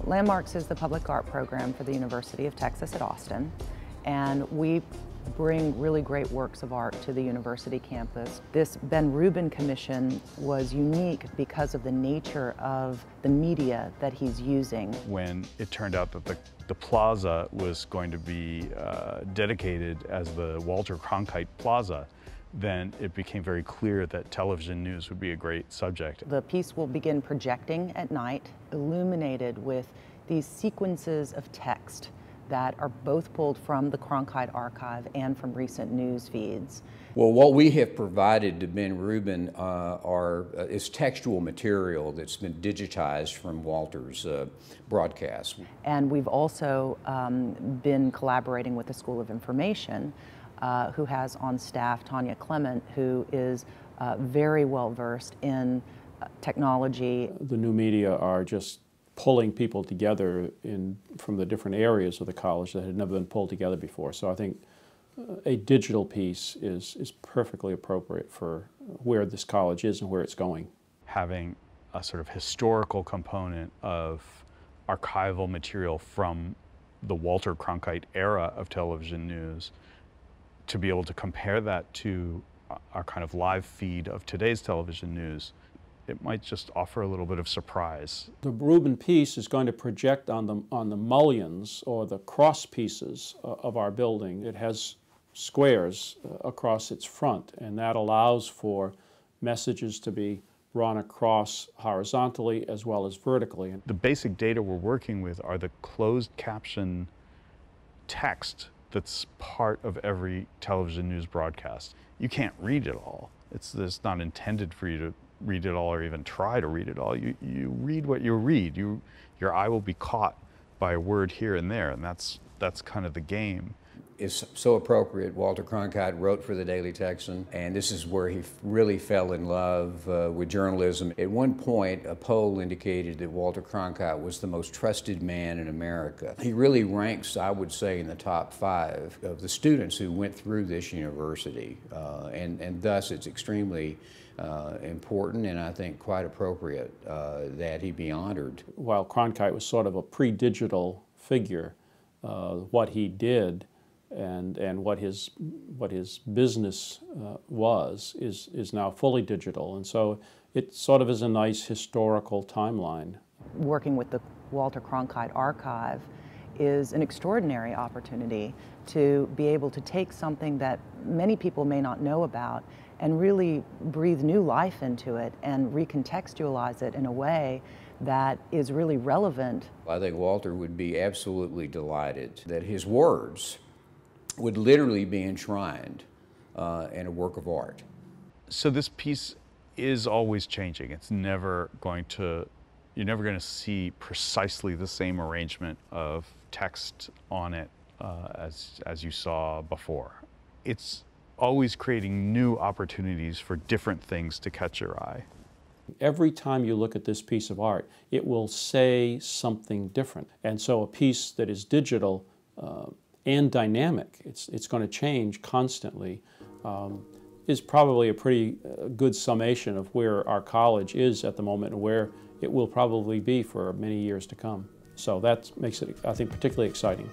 Landmarks is the public art program for the University of Texas at Austin, and we bring really great works of art to the university campus. This Ben Rubin commission was unique because of the nature of the media that he's using. When it turned out that the plaza was going to be dedicated as the Walter Cronkite Plaza, then it became very clear that television news would be a great subject. The piece will begin projecting at night, illuminated with these sequences of text that are both pulled from the Cronkite archive and from recent news feeds. Well, what we have provided to Ben Rubin is textual material that's been digitized from Walter's broadcast. And we've also been collaborating with the School of Information, who has on staff Tanya Clement, who is very well versed in technology. The new media are just pulling people together from the different areas of the college that had never been pulled together before. So I think a digital piece is perfectly appropriate for where this college is and where it's going. Having a sort of historical component of archival material from the Walter Cronkite era of television news, to be able to compare that to our kind of live feed of today's television news, it might just offer a little bit of surprise. The Rubin piece is going to project on the mullions or the cross pieces of our building. It has squares across its front, and that allows for messages to be run across horizontally as well as vertically. The basic data we're working with are the closed caption text that's part of every television news broadcast. You can't read it all. It's not intended for you to read it all or even try to read it all. You read what you read. Your eye will be caught by a word here and there, and that's kind of the game. It's so appropriate. Walter Cronkite wrote for the Daily Texan, and this is where he really fell in love with journalism. At one point, a poll indicated that Walter Cronkite was the most trusted man in America. He really ranks, I would say, in the top 5 of the students who went through this university, and thus it's extremely important and I think quite appropriate that he be honored. While Cronkite was sort of a pre-digital figure, what he did and what his business is now fully digital, and so it sort of is a nice historical timeline. Working with the Walter Cronkite archive is an extraordinary opportunity to be able to take something that many people may not know about and really breathe new life into it and recontextualize it in a way that is really relevant. I think Walter would be absolutely delighted that his words would literally be enshrined in a work of art. So this piece is always changing. It's never going to, you're never going to see precisely the same arrangement of text on it as you saw before. It's always creating new opportunities for different things to catch your eye. Every time you look at this piece of art, it will say something different. And so a piece that is digital and dynamic, it's going to change constantly, is probably a pretty good summation of where our college is at the moment and where it will probably be for many years to come. So that makes it, I think, particularly exciting.